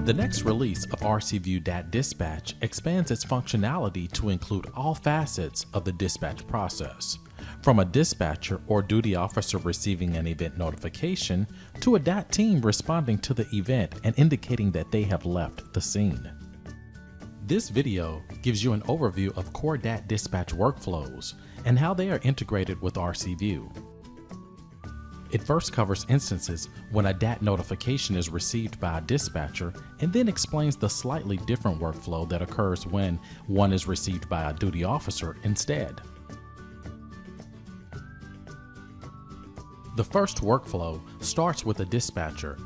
The next release of RC View DAT Dispatch expands its functionality to include all facets of the dispatch process, from a dispatcher or duty officer receiving an event notification to a DAT team responding to the event and indicating that they have left the scene. This video gives you an overview of core DAT dispatch workflows and how they are integrated with RC View. It first covers instances when a DAT notification is received by a dispatcher and then explains the slightly different workflow that occurs when one is received by a duty officer instead. The first workflow starts with a dispatcher,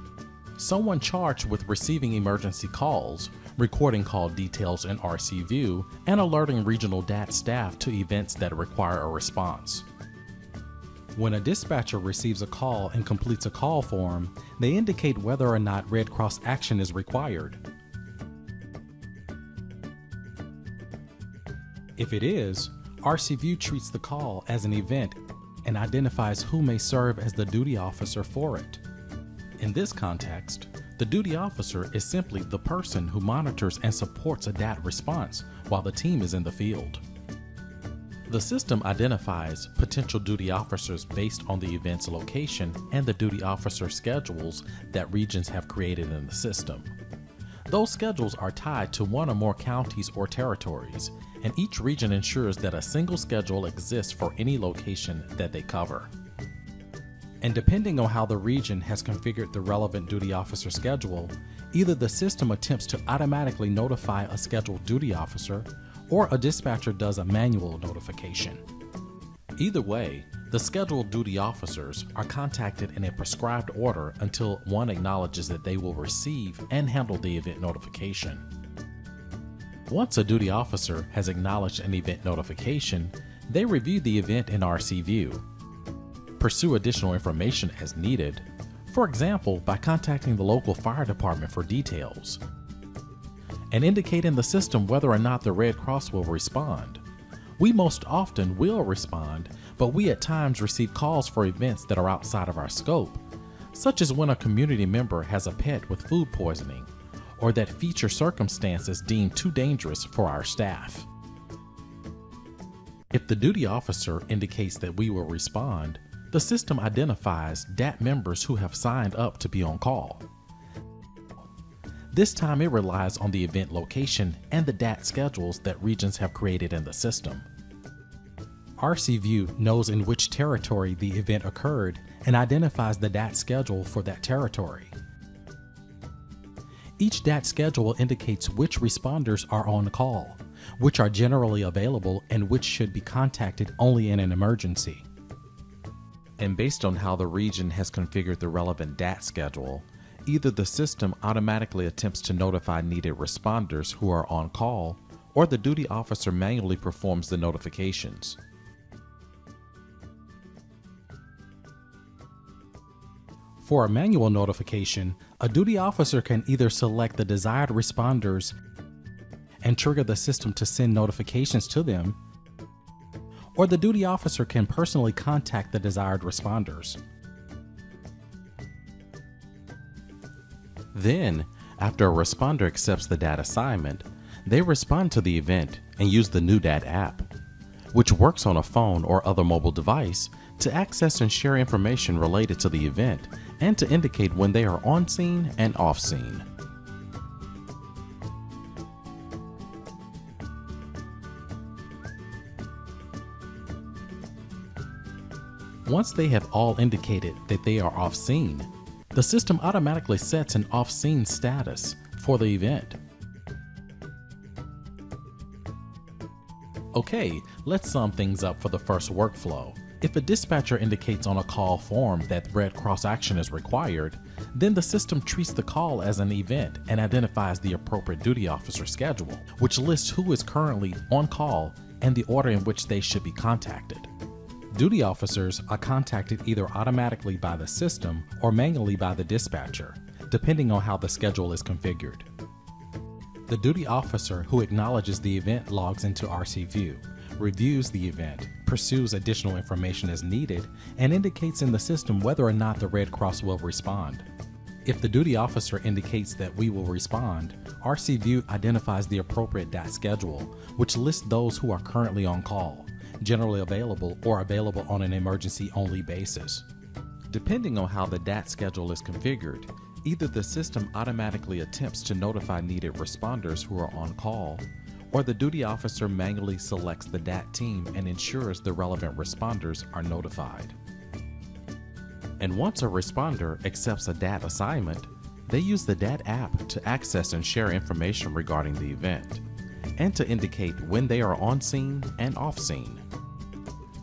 someone charged with receiving emergency calls, recording call details in RC View, and alerting regional DAT staff to events that require a response. When a dispatcher receives a call and completes a call form, they indicate whether or not Red Cross action is required. If it is, RC View treats the call as an event and identifies who may serve as the duty officer for it. In this context, the duty officer is simply the person who monitors and supports a DAT response while the team is in the field. The system identifies potential duty officers based on the event's location and the duty officer schedules that regions have created in the system. Those schedules are tied to one or more counties or territories, and each region ensures that a single schedule exists for any location that they cover. And depending on how the region has configured the relevant duty officer schedule, either the system attempts to automatically notify a scheduled duty officer, or a dispatcher does a manual notification. Either way, the scheduled duty officers are contacted in a prescribed order until one acknowledges that they will receive and handle the event notification. Once a duty officer has acknowledged an event notification, they review the event in RC View, pursue additional information as needed, for example by contacting the local fire department for details, and indicate in the system whether or not the Red Cross will respond. We most often will respond, but we at times receive calls for events that are outside of our scope, such as when a community member has a pet with food poisoning, or that feature circumstances deemed too dangerous for our staff. If the duty officer indicates that we will respond, the system identifies DAT members who have signed up to be on call. This time it relies on the event location and the DAT schedules that regions have created in the system. RC View knows in which territory the event occurred and identifies the DAT schedule for that territory. Each DAT schedule indicates which responders are on call, which are generally available, and which should be contacted only in an emergency. And based on how the region has configured the relevant DAT schedule, either the system automatically attempts to notify needed responders who are on call, or the duty officer manually performs the notifications. For a manual notification, a duty officer can either select the desired responders and trigger the system to send notifications to them, or the duty officer can personally contact the desired responders. Then, after a responder accepts the DAT assignment, they respond to the event and use the new DAT app, which works on a phone or other mobile device to access and share information related to the event and to indicate when they are on scene and off scene. Once they have all indicated that they are off scene, the system automatically sets an off-scene status for the event. Okay, let's sum things up for the first workflow. If a dispatcher indicates on a call form that Red Cross action is required, then the system treats the call as an event and identifies the appropriate duty officer schedule, which lists who is currently on call and the order in which they should be contacted. Duty officers are contacted either automatically by the system or manually by the dispatcher, depending on how the schedule is configured. The duty officer who acknowledges the event logs into RC View, reviews the event, pursues additional information as needed, and indicates in the system whether or not the Red Cross will respond. If the duty officer indicates that we will respond, RC View identifies the appropriate DAT schedule, which lists those who are currently on call, generally available, or available on an emergency-only basis. Depending on how the DAT schedule is configured, either the system automatically attempts to notify needed responders who are on call, or the duty officer manually selects the DAT team and ensures the relevant responders are notified. And once a responder accepts a DAT assignment, they use the DAT app to access and share information regarding the event, and to indicate when they are on scene and off scene.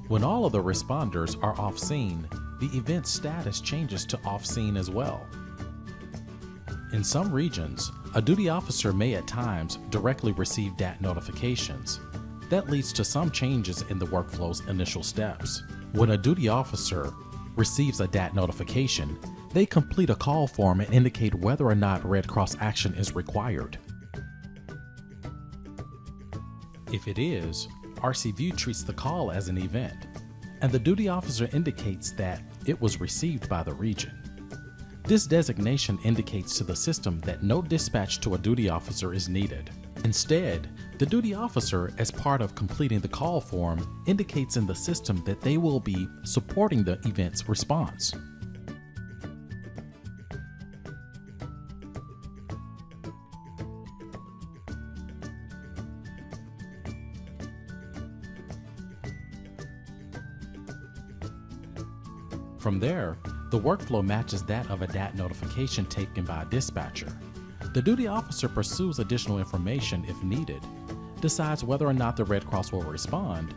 When all of the responders are off scene, the event status changes to off scene as well. In some regions, a duty officer may at times directly receive DAT notifications. That leads to some changes in the workflow's initial steps. When a duty officer receives a DAT notification, they complete a call form and indicate whether or not Red Cross action is required. If it is, RC View treats the call as an event, and the duty officer indicates that it was received by the region. This designation indicates to the system that no dispatch to a duty officer is needed. Instead, the duty officer, as part of completing the call form, indicates in the system that they will be supporting the event's response. From there, the workflow matches that of a DAT notification taken by a dispatcher. The duty officer pursues additional information if needed, decides whether or not the Red Cross will respond,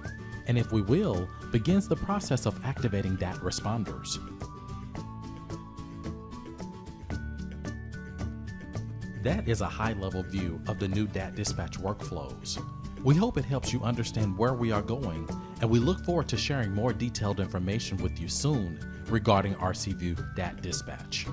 and if we will, begins the process of activating DAT responders. That is a high-level view of the new DAT dispatch workflows. We hope it helps you understand where we are going, and we look forward to sharing more detailed information with you soon regarding RC View DAT Dispatch.